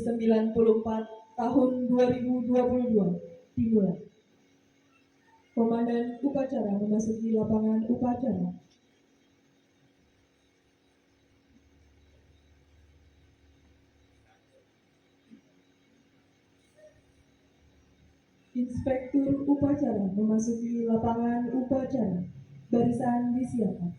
94 tahun 2022 dimulai. Komandan upacara memasuki lapangan upacara. Inspektur upacara memasuki lapangan upacara. Barisan disiapkan.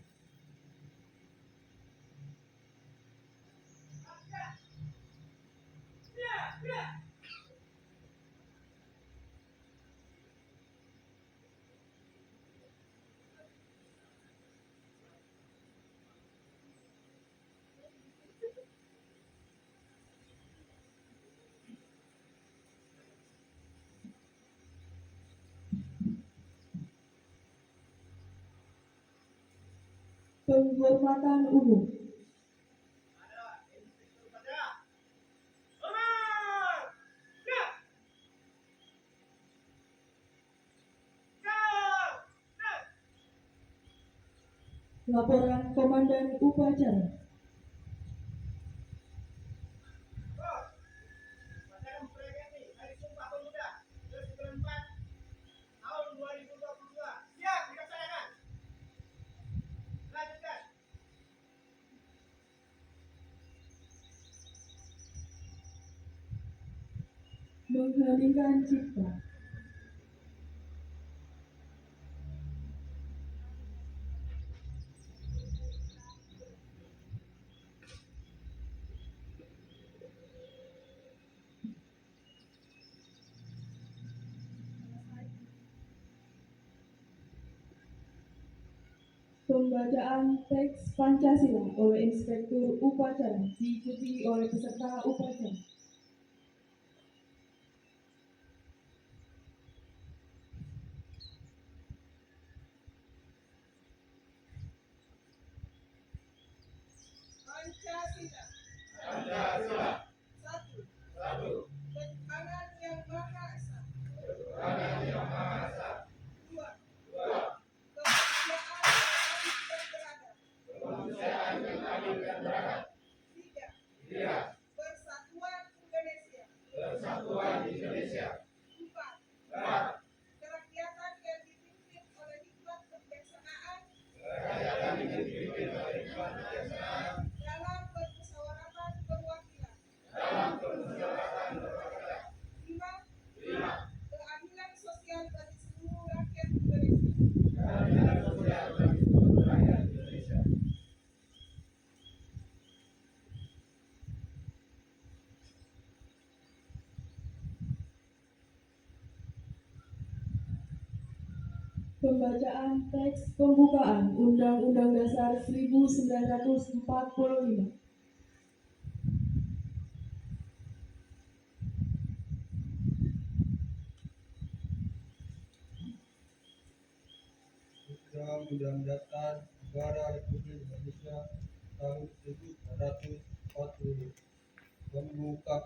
Penghormatan umum. Laporan Komandan Upacara. Mengheningkan cipta. Pembacaan teks Pancasila oleh Inspektur Upacara diikuti oleh peserta upacara. Pancasila. Satu. Ketuhanan yang Maha Esa. Dua. Kemanusiaan yang adil dan beradab. Tiga. Persatuan Indonesia. Empat. Kerakyatan yang dipimpin oleh hikmat kebijaksanaan. Dalam permusyawaratan perwakilan. Lima. Keadilan sosial bagi seluruh rakyat Indonesia. Pembacaan teks pembukaan Undang-Undang Dasar 1945. Undang-Undang Dasar Negara Republik Indonesia tahun 1945 mengungkap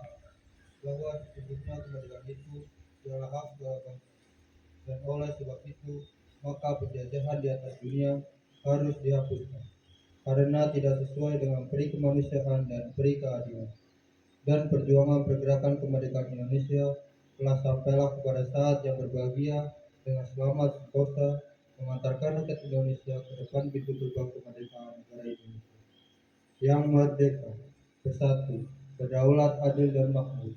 bahwa sesungguhnya kemerdekaan itu adalah hak segala bangsa, dan oleh sebab itu maka penjajahan di atas dunia harus dihapuskan karena tidak sesuai dengan peri kemanusiaan dan peri keadilan. Dan perjuangan pergerakan kemerdekaan Indonesia telah sampailah kepada saat yang berbahagia dengan selamat sentosa mengantarkan rakyat Indonesia ke depan pintu gerbang kemerdekaan negara Indonesia yang merdeka, bersatu, berdaulat, adil dan makmur.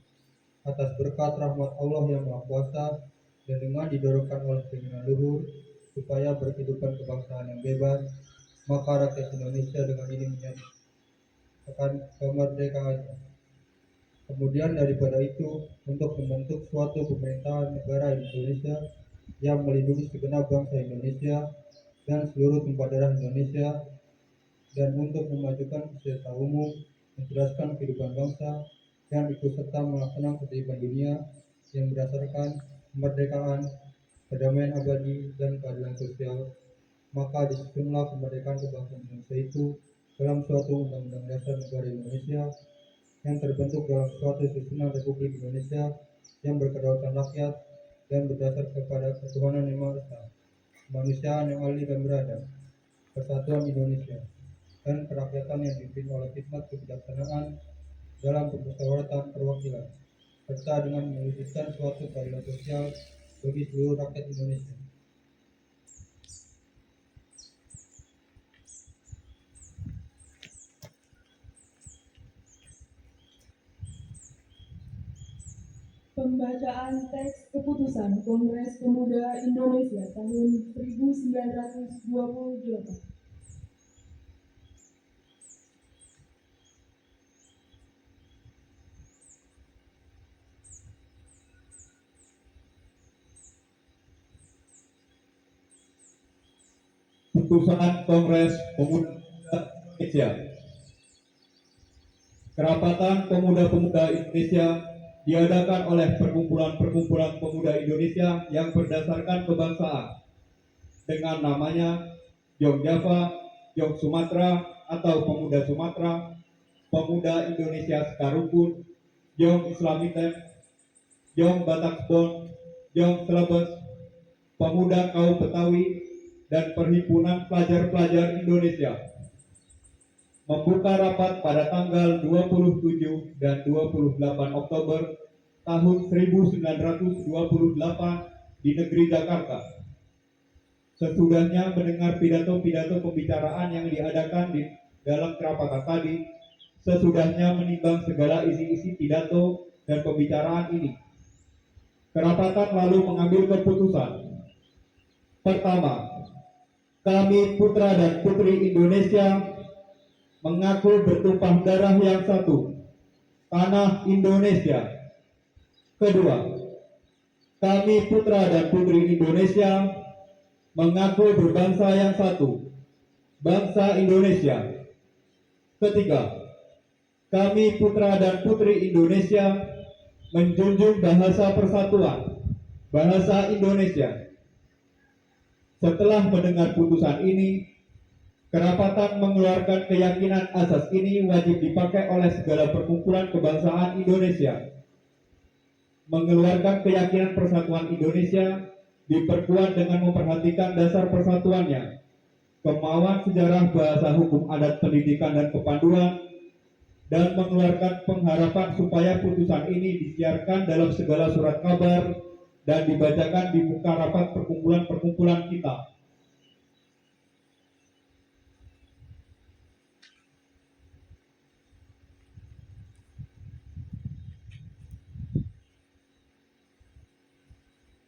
Atas berkat rahmat Allah yang Maha Kuasa dan dengan didorongkan oleh keinginan luhur supaya berkehidupan kebangsaan yang bebas, maka rakyat Indonesia dengan ini menyatakan kemerdekaannya. Kemudian daripada itu, untuk membentuk suatu pemerintahan negara Indonesia yang melindungi segenap bangsa Indonesia dan seluruh tumpah darah Indonesia, dan untuk memajukan kesejahteraan umum, mencerdaskan kehidupan bangsa, dan ikut serta melaksanakan ketertiban dunia yang berdasarkan kemerdekaan, perdamaian abadi, dan keadilan sosial, maka disusunlah kemerdekaan kebangsaan Indonesia itu dalam suatu Undang-Undang Dasar Negara Indonesia yang terbentuk dalam suatu susunan Republik Indonesia yang berkedaulatan rakyat dan berdasar kepada ketuhanan yang Maha Esa, kemanusiaan yang adil dan beradab, persatuan Indonesia, dan kerakyatan yang dipimpin oleh hikmat kebijaksanaan dalam permusyawaratan perwakilan, serta dengan mewujudkan suatu keadilan sosial bagi seluruh rakyat Indonesia. Pembacaan teks keputusan Kongres Pemuda Indonesia tahun 1928. Putusan Kongres Pemuda Indonesia. Kerapatan Pemuda-Pemuda Indonesia diadakan oleh perkumpulan-perkumpulan pemuda Indonesia yang berdasarkan kebangsaan dengan namanya Jong Java, Jong Sumatera atau Pemuda Sumatera, Pemuda Indonesia Sekarukun, Jong Islamiten, Jong Batakbon, Jong Celebes, Pemuda Kaum Betawi, dan Perhimpunan Pelajar-Pelajar Indonesia membuka rapat pada tanggal 27 dan 28 Oktober tahun 1928 di negeri Jakarta. Sesudahnya mendengar pidato-pidato pembicaraan yang diadakan di dalam kerapatan tadi, sesudahnya menimbang segala isi-isi pidato dan pembicaraan ini, kerapatan lalu mengambil keputusan. Pertama, kami putra dan putri Indonesia mengaku bertumpah darah yang satu, tanah Indonesia. Kedua, kami putra dan putri Indonesia mengaku berbangsa yang satu, bangsa Indonesia. Ketiga, kami putra dan putri Indonesia menjunjung bahasa persatuan, bahasa Indonesia. Setelah mendengar putusan ini, kerapatan mengeluarkan keyakinan asas ini wajib dipakai oleh segala perkumpulan kebangsaan Indonesia. Mengeluarkan keyakinan persatuan Indonesia diperkuat dengan memperhatikan dasar persatuannya, kemauan sejarah bahasa hukum adat pendidikan dan kepanduan, dan mengeluarkan pengharapan supaya putusan ini disiarkan dalam segala surat kabar dan dibacakan di muka rapat perkumpulan-perkumpulan kita.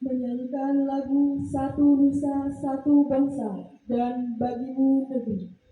Menyanyikan lagu Satu Nusa Satu Bangsa dan Bagimu Negeri.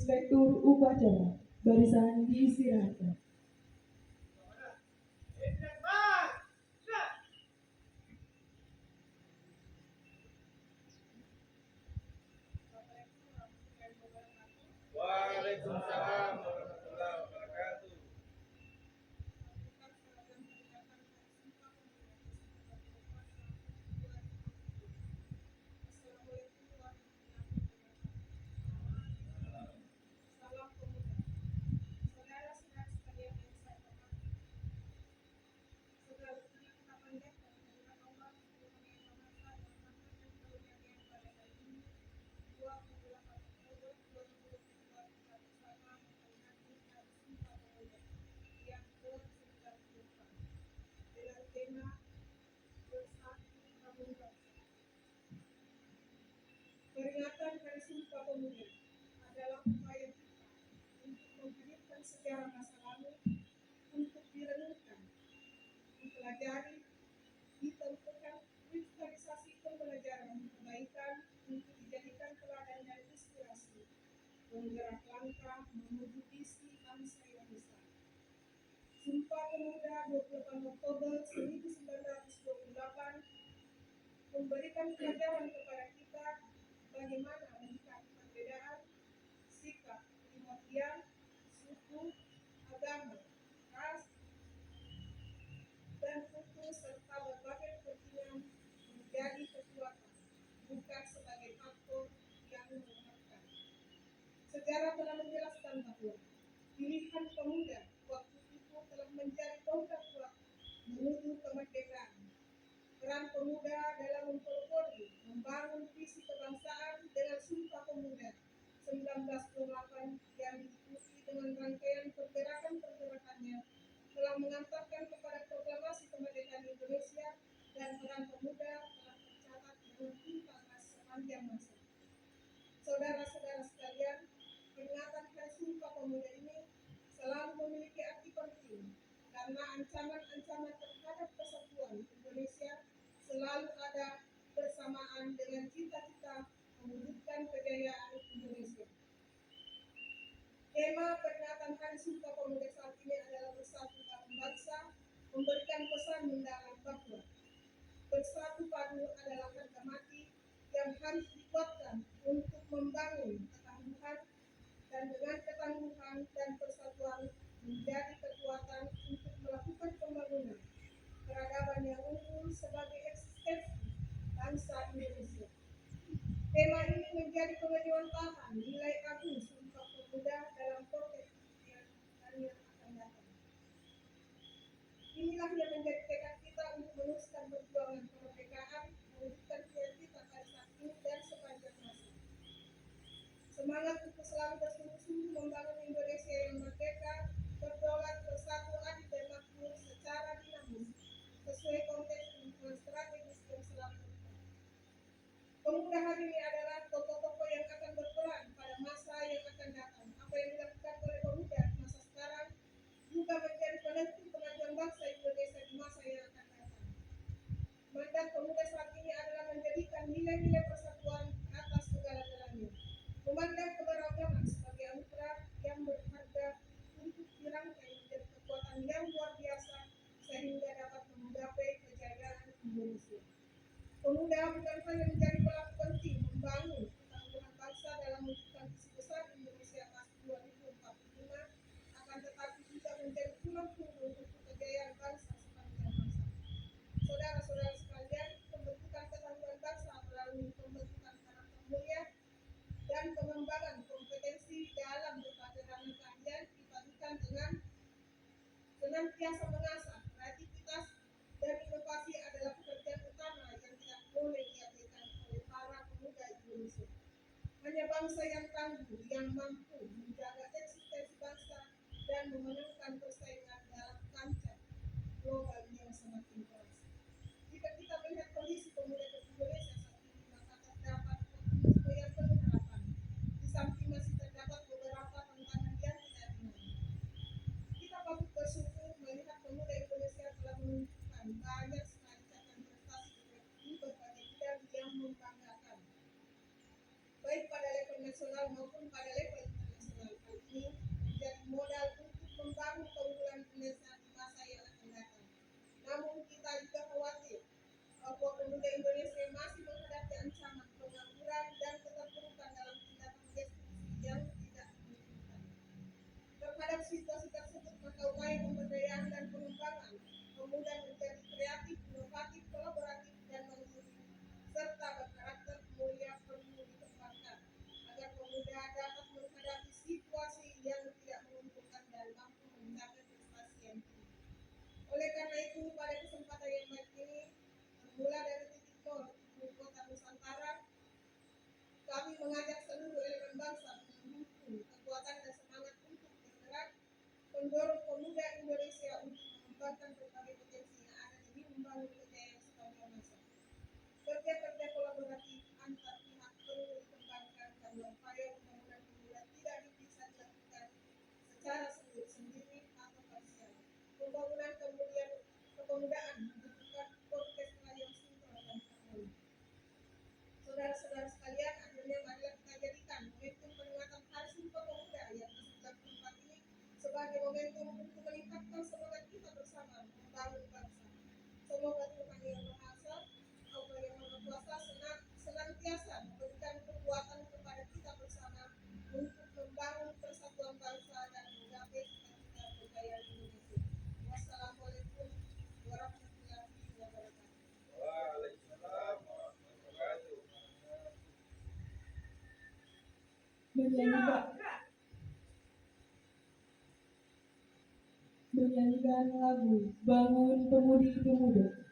Inspektur Upacara. Barisan diistirahatkan. Waalaikumsalam warahmatullahi wabarakatuh. Salam pemuda. Saudara-saudara sekalian yang saya hormati, segala puji kita panjatkan kehadirat Allah Tuhan Yang Maha Esa yang mengaturkan karunia-Nya pada hari ini 28 Oktober 2022 kita bersama memperingati Hari Sumpah Pemuda yang ke-94 dengan tema Bersatu Bangun Bangsa. Peringatan Hari Sumpah Pemuda adalah upaya kita untuk menghadirkan sejarah masa lalu, untuk direnungkan, dipelajari, ditentukan kristalisasi pembelajaran kebaikan untuk dijadikan teladan dan inspirasi penggerak langkah menuju visi bangsa yang besar. Sumpah Pemuda 28 Oktober 1928 memberikan pelajaran kepada kita bagaimana menyikapi perbedaan, sikap, primordial, suku, agama, ras, dan suku serta berbagai kepentingan menjadi kekuatan, bukan sebagai faktor yang melemahkan. Sejarah telah menjelaskan bahwa pilihan pemuda waktu itu telah menjadi tonggak kuat menuju kemerdekaan. Peran pemuda dalam mempelopori membangun visi kebangsaan dengan Sumpah Pemuda 1928 yang diikuti dengan rangkaian pergerakan-pergerakannya telah mengantarkan kepada proklamasi kemerdekaan Indonesia, dan peran pemuda telah tercatat dengan tuntas sepanjang masa. Saudara-saudara sekalian, peringatan Hari Sumpah Pemuda ini selalu memiliki arti penting karena ancaman-ancaman terhadap kesatuan Indonesia selalu ada bersamaan dengan cita-cita mewujudkan kejayaan Indonesia. Tema peringatan Hari Sumpah Pemuda saat ini adalah Bersatu Bangun Bangsa, memberikan pesan mendalam bahwa bersatu padu adalah harga mati yang harus dikuatkan untuk membangun ketangguhan, dan dengan ketangguhan dan persatuan menjadi kekuatan untuk melakukan pembangunan peradaban yang unggul sebagai eksistensi bangsa Indonesia. Tema ini menjadi pengejuantahan nilai agung Sumpah Pemuda dalam konteks yang akan datang. Inilah yang menjadi tekad kita untuk meneruskan perjuangan kemerdekaan, mewujudkan cita-cita pada saat ini dan sepanjang masa. Semangat untuk selalu bersungguh-sungguh membangun Indonesia yang merdeka, berdaulat, bersatu, adil dan makmur secara dinamis sesuai konteks lingkungan strategis yang selalu terbuka. Pemuda hari ini adalah tokoh-tokoh yang akan berperan pada masa yang akan datang. Apa yang dilakukan oleh pemuda di masa sekarang juga menjadi penentu kemajuan bangsa Indonesia di masa yang akan datang. Mandat pemuda saat ini adalah menjadikan nilai-nilai persatuan atas segala-galanya, memandang keberagaman sebagai anugerah yang berharga untuk dirangkai menjadi kekuatan yang luar biasa sehingga dapat menggapai kejayaan Indonesia. Pemuda bukan hanya menjadi pelaku penting membangun ketangguhan bangsa dalam mewujudkan visi besar Indonesia Emas 2045, akan tetapi juga menjadi tulang punggung untuk kejayaan bangsa sepanjang masa. Saudara-saudara sekalian, pembentukan ketangguhan bangsa melalui pembentukan karakter mulia dan pengembangan kompetensi dalam berbagai ranah keahlian dipadukan dengan senantiasa mengasah kreativitas dan inovasi adalah pekerjaan utama yang tidak boleh diabaikan oleh para pemuda Indonesia. Hanya bangsa yang tangguh yang mampu menjaga eksistensi bangsa dan memenangkan persaingan dalam kancah global yang semakin keras. Jika kita melihat kondisi pemuda Indonesia saat ini, maka terdapat optimisme yang penuh harapan. Di samping masih terdapat beberapa tantangan yang tidak ringan. Kita patut bersyukur melihat pemuda Indonesia telah menunjukkan banyak sekali capaian prestasi di berbagai bidang yang membanggakan, baik pada level nasional maupun pada level internasional. membangun kejayaan sepanjang masa. Kerja-kerja kolaboratif antar pihak perlu dikembangkan karena upaya pembangunan pemuda tidak bisa dilakukan secara sendiri atau parsial. Pembangunan kepemudaan membutuhkan orkestra yang sinkron dan harmoni. Saudara-saudara sekalian, akhirnya marilah kita jadikan momentum peringatan Hari Sumpah Pemuda yang ke-94 ini sebagai momentum untuk meningkatkan semangat kita bersama membangun bangsa. Semoga Tuhan Yang Maha Esa, Allah Yang Maha Kuasa senantiasa memberikan kekuatan kepada kita bersama untuk membangun persatuan bangsa dan menggapai cita-cita kejayaan Indonesia. Wassalamualaikum warahmatullahi wabarakatuh. Waalaikumsalam warahmatullahi wabarakatuh. Menyanyikan lagu Bangun Pemudi Pemuda.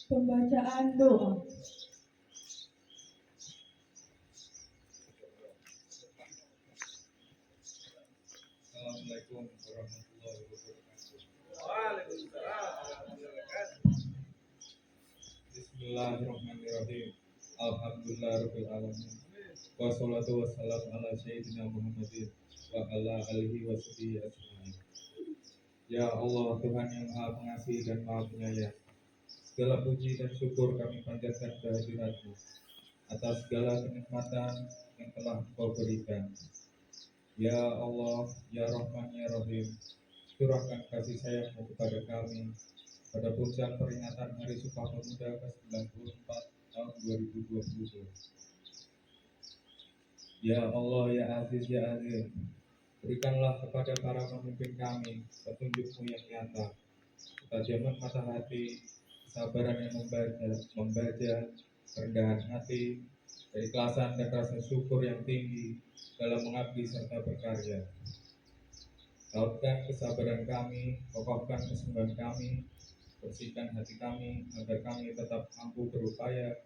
Pembacaan doa. Assalamualaikum warahmatullahi wabarakatuh. Waalaikumsalam warahmatullahi wabarakatuh. Bismillahirrahmanirrahim. Alhamdulillahirabbil alamin. Wassalatu wassalamu ala sayyidina Muhammadin wa ala alihi washabihi ajmain. Ya Allah, Tuhan yang Maha Pengasih dan Maha Penyayang, segala puji dan syukur kami panjatkan kehadirat-Mu atas segala kenikmatan yang telah Engkau berikan. Ya Allah, Ya Rahman, Ya Rahim, curahkan kasih sayang-Mu kepada kami pada puncak peringatan Hari Sumpah Pemuda ke-94 tahun 2022. Ya Allah, Ya Aziz, Ya Aziz, berikanlah kepada para pemimpin kami petunjuk-Mu yang nyata, ketajaman mata hati, kesabaran yang membaca, kerendahan hati, keikhlasan dan rasa syukur yang tinggi dalam mengabdi serta berkarya. Tautkan kesabaran kami, kokohkan kesungguhan kami, bersihkan hati kami agar kami tetap mampu berupaya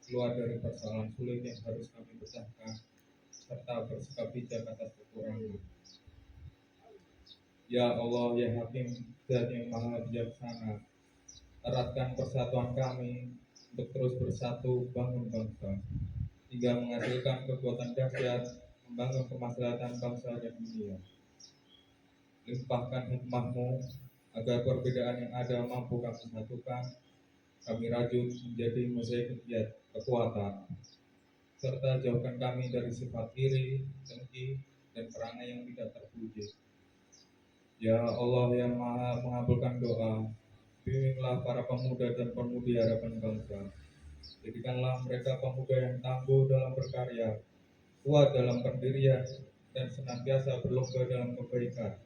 keluar dari persoalan sulit yang harus kami pecahkan, serta bersikap bijak atas kekurangan. Ya Allah, Ya Hakim, Zat yang Maha Bijaksana, eratkan persatuan kami untuk terus bersatu bangun bangsa, hingga menghasilkan kekuatan dahsyat membangun kemaslahatan bangsa dan dunia. Limpahkan hikmah-Mu agar perbedaan yang ada mampu kami satukan, kami rajut menjadi mozaik kekuatan, serta jauhkan kami dari sifat iri, dengki, dan perangai yang tidak terpuji. Ya Allah yang Maha mengabulkan doa, bimbinglah para pemuda dan pemudi harapan bangsa Jadikanlah mereka pemuda yang tangguh dalam berkarya, kuat dalam pendirian, dan senantiasa berlomba dalam kebaikan.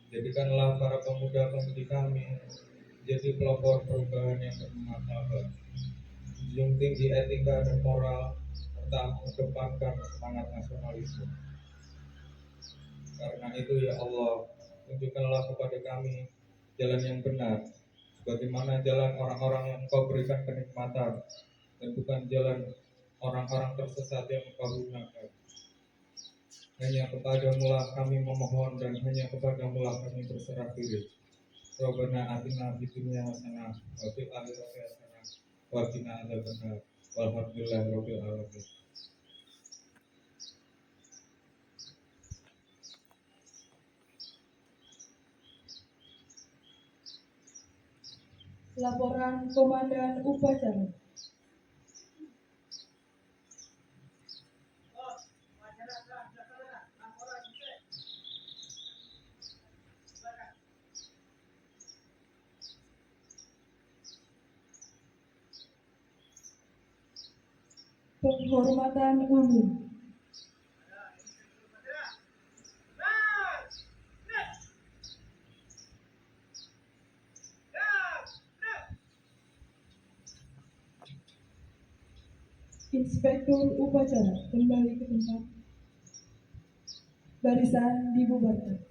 Jadikanlah para pemuda-pemudi kami menjadi pelopor perubahan yang bermartabat, menjunjung tinggi etika dan moral, serta mengedepankan semangat nasionalisme. Karena itu ya Allah, tunjukkanlah kepada kami jalan yang benar, sebagaimana jalan orang-orang yang Engkau berikan kenikmatan, dan bukan jalan orang-orang tersesat yang Engkau gunakan. Hanya kepadamu lah kami memohon, dan hanya kepadamu lah kami berserah diri. Rabbana atina fid dunya hasanah wa fil akhirati hasanah wa qina adzabannar. Walhamdulillahirabbil alamin. Laporan Komandan Upacara. Penghormatan umum. Inspektur upacara kembali ke tempat. Barisan dibubarkan.